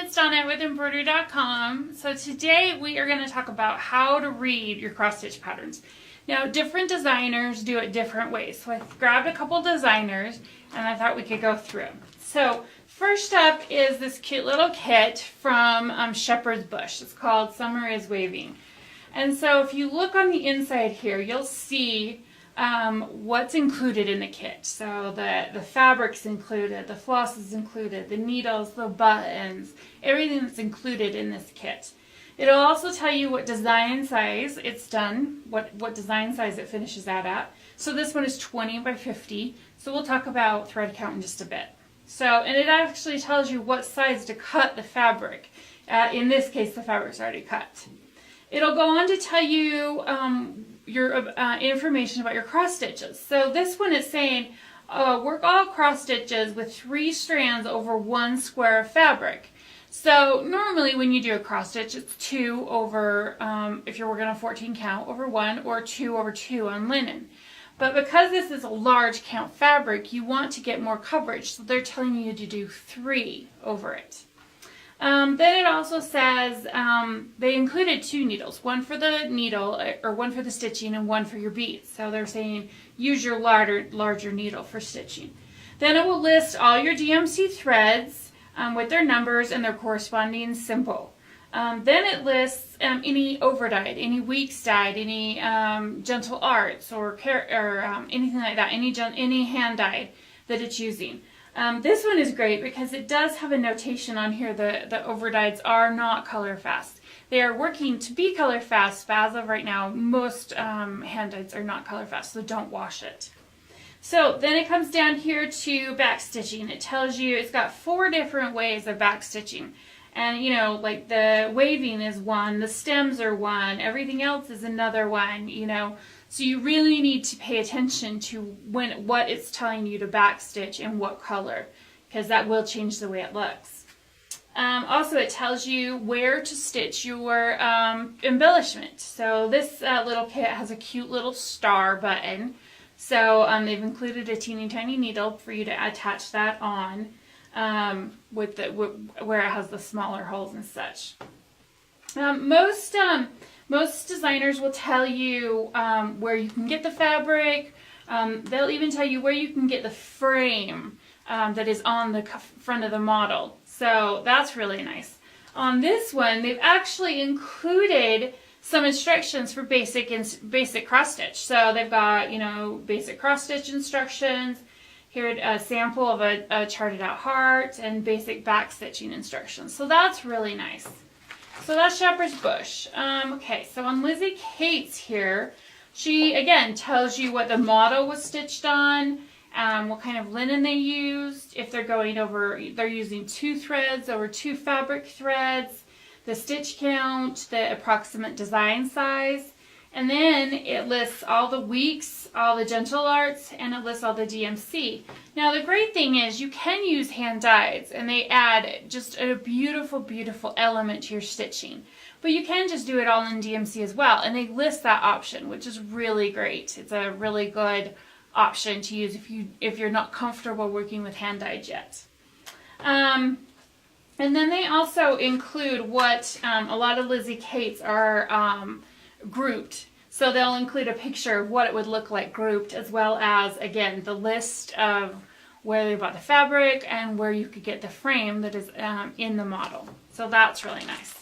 it's Donnett with Embroidery.com. So today we are going to talk about how to read your cross stitch patterns. Now different designers do it different ways. So I grabbed a couple designers and I thought we could go through them. So first up is this cute little kit from Shepherd's Bush. It's called Summer is Waving. And so if you look on the inside here, you'll see what's included in the kit. So the fabric's included, the floss is included, the needles, the buttons, everything that's included in this kit. It'll also tell you what design size it's done, what design size it finishes out at. So this one is 20 by 50. So we'll talk about thread count in just a bit. So, and it actually tells you what size to cut the fabric. In this case, the fabric's already cut. It'll go on to tell you your information about your cross stitches. So this one is saying work all cross stitches with 3 strands over 1 square of fabric. So normally when you do a cross stitch, it's 2 over, if you're working on 14 count, over 1, or 2 over 2 on linen. But because this is a large count fabric, you want to get more coverage, so they're telling you to do 3 over it. Then it also says they included 2 needles, one for the needle, or one for the stitching, and one for your beads. So they're saying use your larger needle for stitching. Then it will list all your DMC threads with their numbers and their corresponding symbol. Then it lists any overdyed, any weeks dyed, any gentle arts, or anything like that, any hand dyed that it's using. This one is great because it does have a notation on here that the overdyes are not color fast. They are working to be color fast, but as of right now, most hand dyes are not color fast, so don't wash it. So then it comes down here to back stitching. It tells you it's got 4 different ways of back stitching. And you know, like the waving is one, the stems are one, everything else is another one, you know. So you really need to pay attention to what it's telling you to backstitch and what color, because that will change the way it looks. Also, it tells you where to stitch your embellishment. So this little kit has a cute little star button. So they've included a teeny tiny needle for you to attach that on where it has the smaller holes and such. Most designers will tell you where you can get the fabric. They'll even tell you where you can get the frame that is on the front of the model. So that's really nice. On this one, they've actually included some instructions for basic cross stitch. So they've got, you know, basic cross stitch instructions. Here a sample of a charted out heart and basic back stitching instructions. So that's really nice. So that's Shepherd's Bush. Okay, so on Lizzie Kate's here, she again tells you what the model was stitched on, what kind of linen they used, if they're using 2 threads over 2 fabric threads, the stitch count, the approximate design size, and then it lists all the weeks, all the gentle arts, and it lists all the DMC. Now the great thing is you can use hand dyes, and they add just a beautiful, beautiful element to your stitching. But you can just do it all in DMC as well, and they list that option, which is really great. It's a really good option to use if you're not comfortable working with hand dyed yet. And then they also include what a lot of Lizzie Kate's are grouped. So they'll include a picture of what it would look like grouped, as well as, again, the list of where they bought the fabric and where you could get the frame that is in the model. So that's really nice.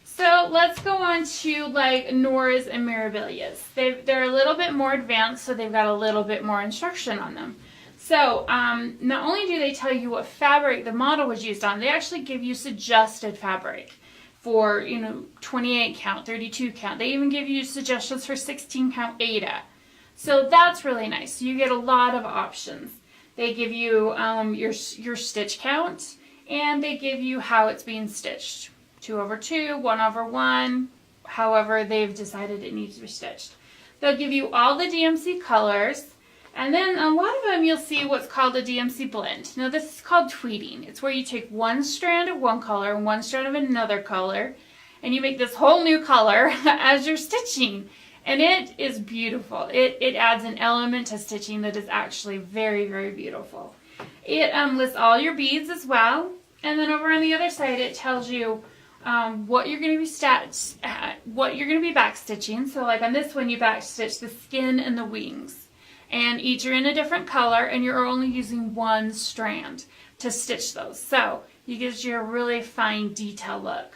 So let's go on to like Nora's and Mirabilia's. They're a little bit more advanced, so they've got a little bit more instruction on them. So not only do they tell you what fabric the model was used on, they actually give you suggested fabric for, you know, 28 count, 32 count. They even give you suggestions for 16 count Aida. So that's really nice. So you get a lot of options. They give you your stitch count, and they give you how it's being stitched. 2 over 2, 1 over 1, however they've decided it needs to be stitched. They'll give you all the DMC colors. And then a lot of them you'll see what's called a DMC blend. Now this is called tweeting. It's where you take 1 strand of one color and 1 strand of another color, and you make this whole new color as you're stitching. And it is beautiful. It adds an element to stitching that is actually very, very beautiful. It lists all your beads as well. And then over on the other side, it tells you what you're going to be back stitching. So like on this one, you back stitch the skin and the wings, and each are in a different color, and you're only using one strand to stitch those. So it gives you a really fine detail look.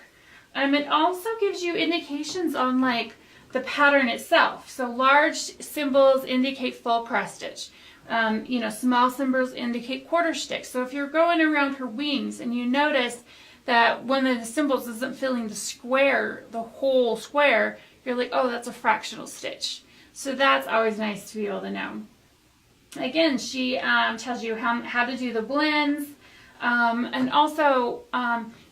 It also gives you indications on like the pattern itself. So large symbols indicate full cross stitch. Small symbols indicate quarter stitch. So if you're going around her wings and you notice that one of the symbols isn't filling the square, the whole square, you're like, oh, that's a fractional stitch. So that's always nice to be able to know. Again, she tells you how to do the blends. And also,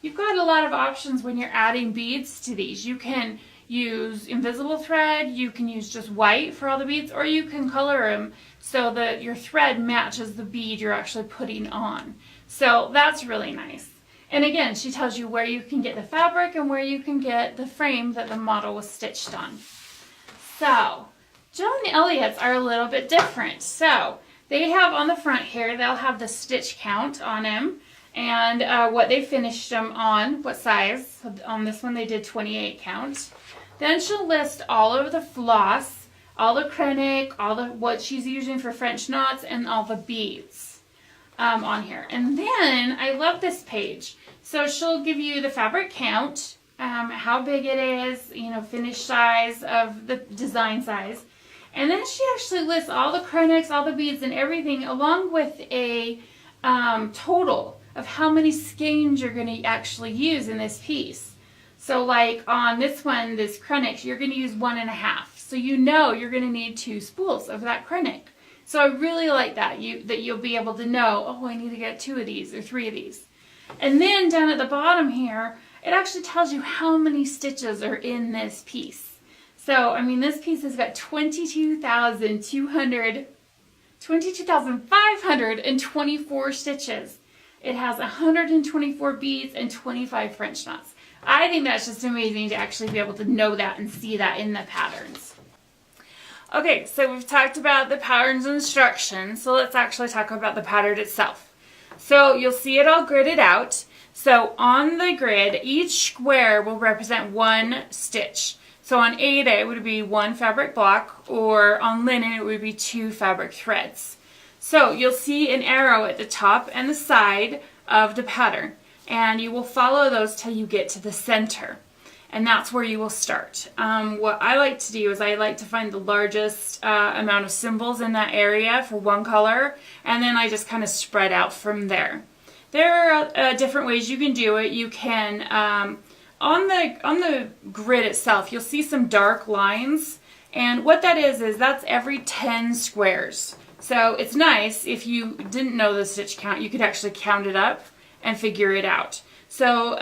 you've got a lot of options when you're adding beads to these. You can use invisible thread, you can use just white for all the beads, or you can color them so that your thread matches the bead you're actually putting on. So that's really nice. And again, she tells you where you can get the fabric and where you can get the frame that the model was stitched on. So, Joan Elliott's are a little bit different. So, they have on the front here, they'll have the stitch count on them and what they finished them on, what size. So on this one they did 28 count. Then she'll list all of the floss, all the krennic, what she's using for French knots, and all the beads on here. And then, I love this page. So she'll give you the fabric count, how big it is, finish size of the design size. And then she actually lists all the krennics, all the beads, and everything, along with a total of how many skeins you're going to actually use in this piece. So like on this one, this krennic, you're going to use 1.5. So you're going to need 2 spools of that krennic. So I really like that, you'll be able to know, oh, I need to get 2 of these or 3 of these. And then down at the bottom here, it actually tells you how many stitches are in this piece. So, this piece has got 22,524 stitches. It has 124 beads and 25 French knots. I think that's just amazing to actually be able to know that and see that in the patterns. Okay, so we've talked about the pattern's instructions, so let's actually talk about the pattern itself. So you'll see it all gridded out. So on the grid, each square will represent 1 stitch. So on Aida, it would be 1 fabric block, or on linen, it would be 2 fabric threads. So you'll see an arrow at the top and the side of the pattern, and you will follow those till you get to the center. And that's where you will start. What I like to do is I like to find the largest amount of symbols in that area for one color, and then I just kind of spread out from there. There are different ways you can do it. You can, on the grid itself, you'll see some dark lines, and what that is that's every 10 squares. So it's nice if you didn't know the stitch count, you could actually count it up and figure it out. So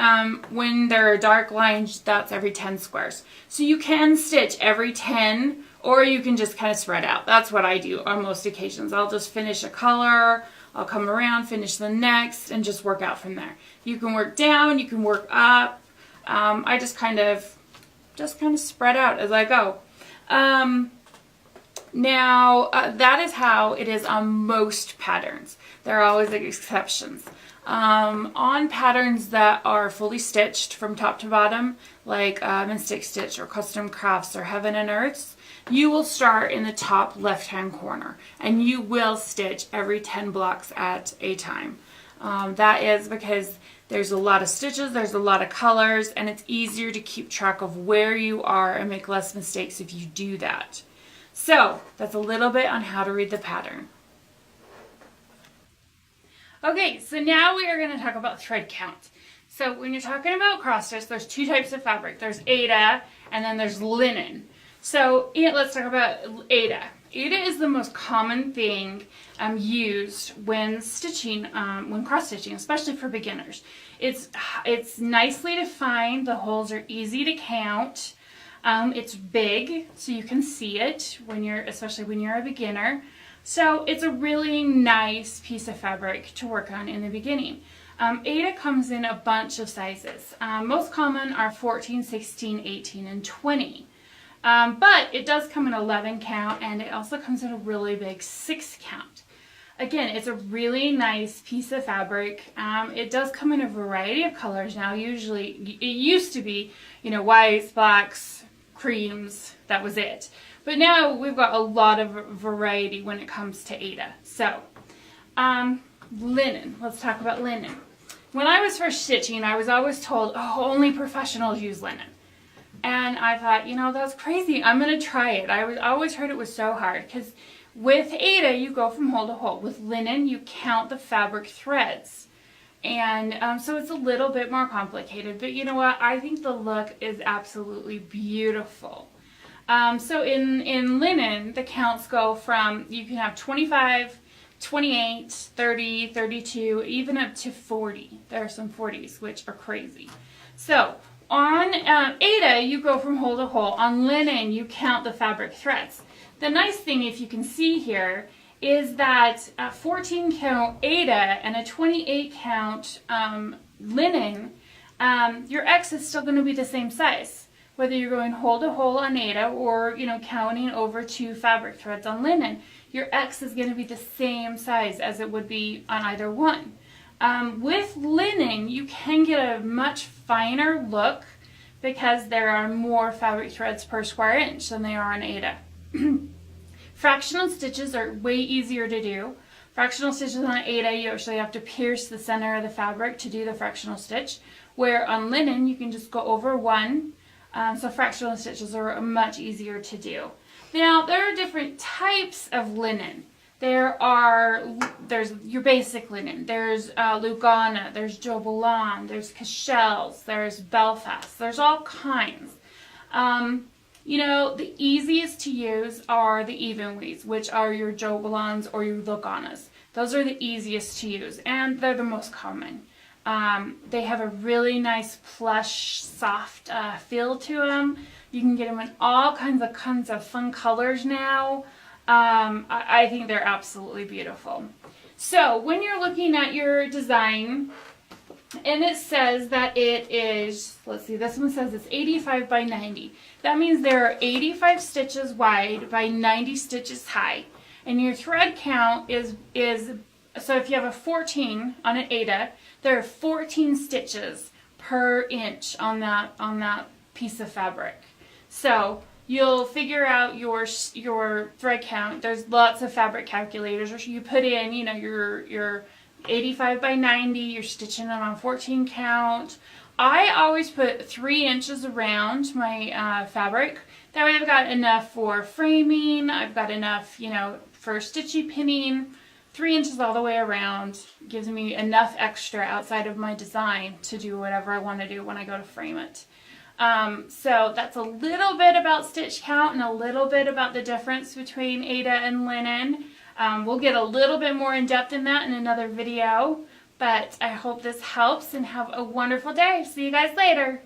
when there are dark lines, that's every 10 squares. So you can stitch every 10, or you can just kind of spread out. That's what I do on most occasions. I'll just finish a color, I'll come around, finish the next, and just work out from there. You can work down, you can work up. I just kind of spread out as I go. Now, that is how it is on most patterns. There are always exceptions. On patterns that are fully stitched from top to bottom, like Mystic Stitch or Custom Crafts or Heaven and Earths, you will start in the top left-hand corner, and you will stitch every 10 blocks at a time. That is because there's a lot of stitches, there's a lot of colors, and it's easier to keep track of where you are and make less mistakes if you do that. So, that's a little bit on how to read the pattern. Okay, so now we are going to talk about thread count. So when you're talking about cross stitch, there's 2 types of fabric. There's Aida, and then there's linen. So let's talk about Aida. Aida is the most common thing used when stitching, when cross stitching, especially for beginners. It's nicely defined. The holes are easy to count. It's big, so you can see it especially when you're a beginner. So it's a really nice piece of fabric to work on in the beginning. Aida comes in a bunch of sizes. Most common are 14, 16, 18, and 20. But it does come in 11 count, and it also comes in a really big 6 count. again, it's a really nice piece of fabric. It does come in a variety of colors now. Usually, it used to be, whites, blacks, creams, that was it. But now we've got a lot of variety when it comes to Aida. So, linen. Let's talk about linen. When I was first stitching, I was always told, oh, only professionals use linen. And I thought, that's crazy. I'm going to try it. I always heard it was so hard because with Aida, you go from hole to hole. With linen, you count the fabric threads. And so it's a little bit more complicated. But you know what? I think the look is absolutely beautiful. So in linen, the counts go from, you can have 25, 28, 30, 32, even up to 40. There are some 40s, which are crazy. So on Aida, you go from hole to hole. On linen, you count the fabric threads. The nice thing, if you can see here, is that a 14 count Aida and a 28 count linen, your X is still going to be the same size. Whether you're going hole to hole on Aida or, counting over 2 fabric threads on linen, your X is going to be the same size as it would be on either one. With linen, you can get a much finer look because there are more fabric threads per square inch than there are on Aida. Fractional stitches are way easier to do. Fractional stitches on Aida, you actually have to pierce the center of the fabric to do the fractional stitch, where on linen, you can just go over one. So fractional stitches are much easier to do. Now, there are different types of linen. There's your basic linen. There's Lugana, there's Jobelan, there's Cashels, there's Belfast. There's all kinds. The easiest to use are the even weaves, which are your Jobelans or your Luganas. Those are the easiest to use, and they're the most common. They have a really nice plush, soft feel to them. You can get them in all kinds of fun colors now. I think they're absolutely beautiful. So when you're looking at your design, and it says that it is, let's see, this one says it's 85 by 90. That means there are 85 stitches wide by 90 stitches high. And your thread count is so if you have a 14 on an Aida, there are 14 stitches per inch on that piece of fabric. So you'll figure out your thread count. There's lots of fabric calculators. Or you put in, your 85 by 90, you're stitching it on 14 count. I always put 3 inches around my fabric. That way I've got enough for framing, I've got enough, for stitchy pinning. 3 inches all the way around gives me enough extra outside of my design to do whatever I want to do when I go to frame it. So that's a little bit about stitch count and a little bit about the difference between Aida and linen. We'll get a little bit more in depth in that in another video, but I hope this helps and have a wonderful day. See you guys later.